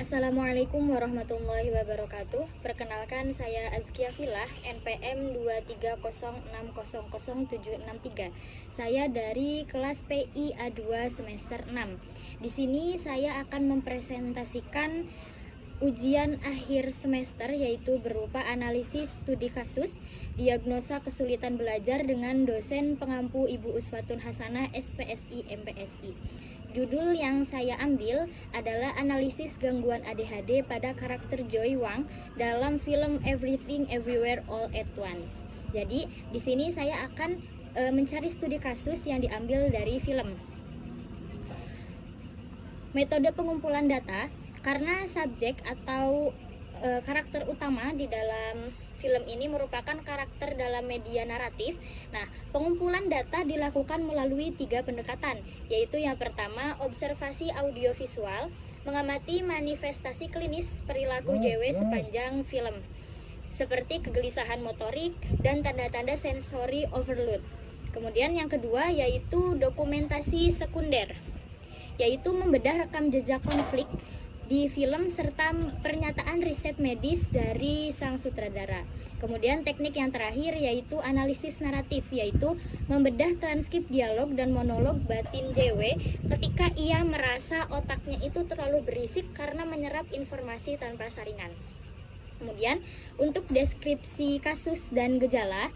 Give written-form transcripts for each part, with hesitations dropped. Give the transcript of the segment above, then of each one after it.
Assalamualaikum warahmatullahi wabarakatuh. Perkenalkan, saya Azkia Filah, NPM 230600763. Saya dari kelas PI A2 semester 6. Di sini saya akan mempresentasikan ujian akhir semester, yaitu berupa analisis studi kasus, diagnosa kesulitan belajar dengan dosen pengampu Ibu Uswatun Hasanah SPSI MPSI. Judul yang saya ambil adalah analisis gangguan ADHD pada karakter Joy Wang dalam film Everything Everywhere All at Once. Jadi di sini saya akan mencari studi kasus yang diambil dari film. Metode pengumpulan data, karena subjek atau karakter utama di dalam film ini merupakan karakter dalam media naratif. Nah, pengumpulan data dilakukan melalui 3 pendekatan, yaitu yang pertama observasi audiovisual, mengamati manifestasi klinis perilaku JW sepanjang film, seperti kegelisahan motorik dan tanda-tanda sensory overload. Kemudian yang kedua yaitu dokumentasi sekunder, yaitu membedah rekam jejak konflik di film serta pernyataan riset medis dari sang sutradara. Kemudian teknik yang terakhir yaitu analisis naratif, yaitu membedah transkrip dialog dan monolog batin JW ketika ia merasa otaknya itu terlalu berisik karena menyerap informasi tanpa saringan. Kemudian untuk deskripsi kasus dan gejala,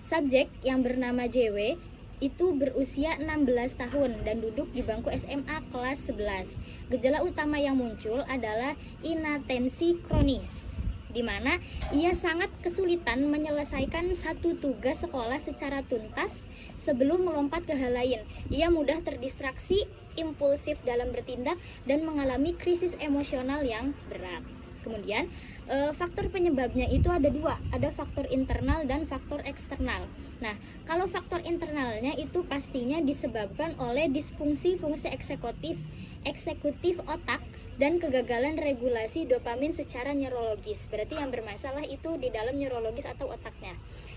subjek yang bernama JW itu berusia 16 tahun dan duduk di bangku SMA kelas 11. Gejala utama yang muncul adalah inatensi kronis, di mana ia sangat kesulitan menyelesaikan satu tugas sekolah secara tuntas sebelum melompat ke hal lain. Ia mudah terdistraksi, impulsif dalam bertindak, dan mengalami krisis emosional yang berat. Kemudian faktor penyebabnya itu ada 2, ada faktor internal dan faktor eksternal. Nah, kalau faktor internalnya itu pastinya disebabkan oleh disfungsi fungsi eksekutif otak dan kegagalan regulasi dopamin secara neurologis. Berarti yang bermasalah itu di dalam neurologis atau otaknya.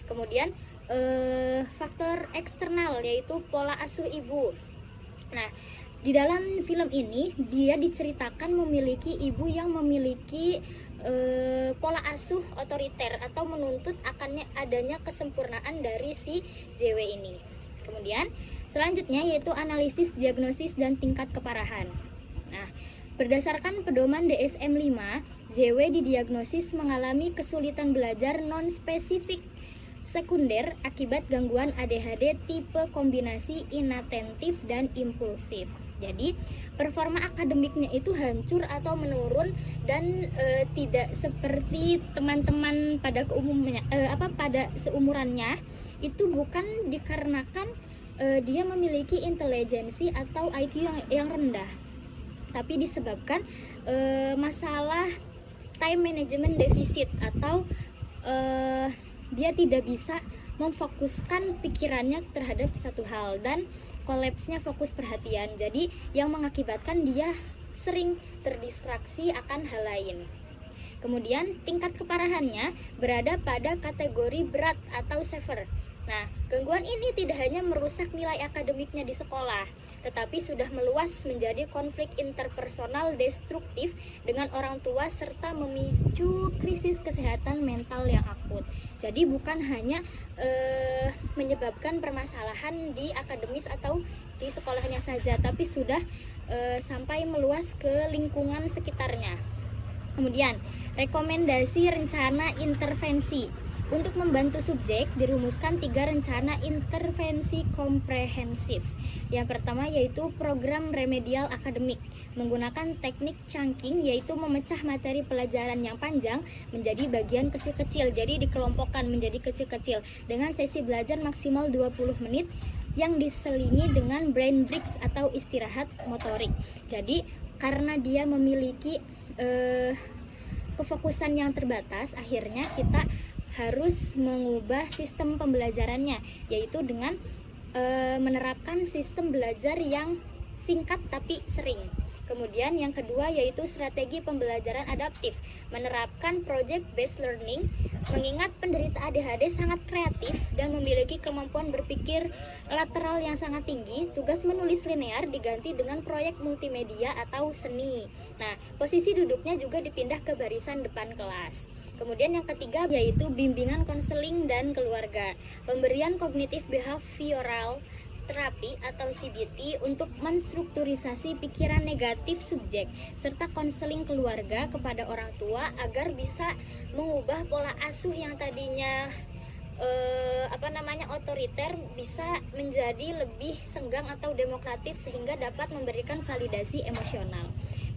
Kemudian faktor eksternal yaitu pola asuh ibu. Nah, di dalam film ini dia diceritakan memiliki ibu yang memiliki pola asuh otoriter atau menuntut akannya adanya kesempurnaan dari si JW ini. Kemudian selanjutnya yaitu analisis, diagnosis, dan tingkat keparahan. Nah, berdasarkan pedoman DSM-5, JW didiagnosis mengalami kesulitan belajar non-spesifik sekunder akibat gangguan ADHD tipe kombinasi inatentif dan impulsif. Jadi performa akademiknya itu hancur atau menurun dan tidak seperti teman-teman pada pada seumurannya. Itu bukan dikarenakan dia memiliki intelijensi atau IQ yang rendah, tapi disebabkan masalah time management deficit atau dia tidak bisa memfokuskan pikirannya terhadap satu hal dan kolapsnya fokus perhatian. Jadi yang mengakibatkan dia sering terdistraksi akan hal lain. Kemudian tingkat keparahannya berada pada kategori berat atau severe. Nah, gangguan ini tidak hanya merusak nilai akademiknya di sekolah, tetapi sudah meluas menjadi konflik interpersonal destruktif dengan orang tua serta memicu krisis kesehatan mental yang akut. Jadi bukan hanya menyebabkan permasalahan di akademis atau di sekolahnya saja, tapi sudah sampai meluas ke lingkungan sekitarnya. Kemudian rekomendasi rencana intervensi. Untuk membantu subjek dirumuskan 3 rencana intervensi komprehensif. Yang pertama yaitu program remedial akademik menggunakan teknik chunking, yaitu memecah materi pelajaran yang panjang menjadi bagian kecil-kecil. Jadi dikelompokkan menjadi kecil-kecil dengan sesi belajar maksimal 20 menit yang diselingi dengan brain breaks atau istirahat motorik. Jadi karena dia memiliki kefokusan yang terbatas, akhirnya kita harus mengubah sistem pembelajarannya, yaitu dengan menerapkan sistem belajar yang singkat tapi sering. Kemudian yang kedua yaitu strategi pembelajaran adaptif, menerapkan project based learning. Mengingat penderita ADHD sangat kreatif dan memiliki kemampuan berpikir lateral yang sangat tinggi, tugas menulis linear diganti dengan proyek multimedia atau seni. Nah, posisi duduknya juga dipindah ke barisan depan kelas. Kemudian yang ketiga yaitu bimbingan konseling dan keluarga, pemberian kognitif behavioral terapi atau CBT untuk menstrukturisasi pikiran negatif subjek serta konseling keluarga kepada orang tua agar bisa mengubah pola asuh yang tadinya otoriter bisa menjadi lebih senggang atau demokratif sehingga dapat memberikan validasi emosional.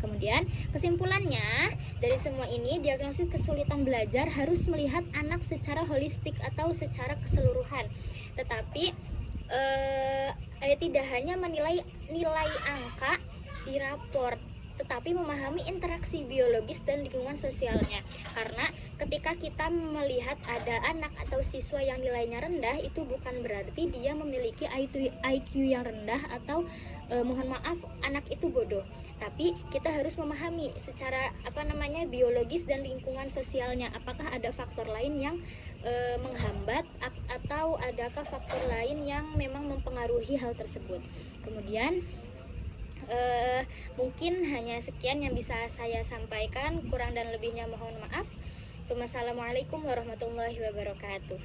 Kemudian kesimpulannya dari semua ini, diagnosis kesulitan belajar harus melihat anak secara holistik atau secara keseluruhan, tetapi tidak hanya menilai nilai angka di raport, tetapi memahami interaksi biologis dan lingkungan sosialnya. Karena ketika kita melihat ada anak atau siswa yang nilainya rendah, itu bukan berarti dia memiliki IQ yang rendah atau mohon maaf anak itu bodoh. Tapi kita harus memahami secara biologis dan lingkungan sosialnya, apakah ada faktor lain yang menghambat atau adakah faktor lain yang memang mempengaruhi hal tersebut. Kemudian mungkin hanya sekian yang bisa saya sampaikan, kurang dan lebihnya mohon maaf. Wassalamualaikum warahmatullahi wabarakatuh.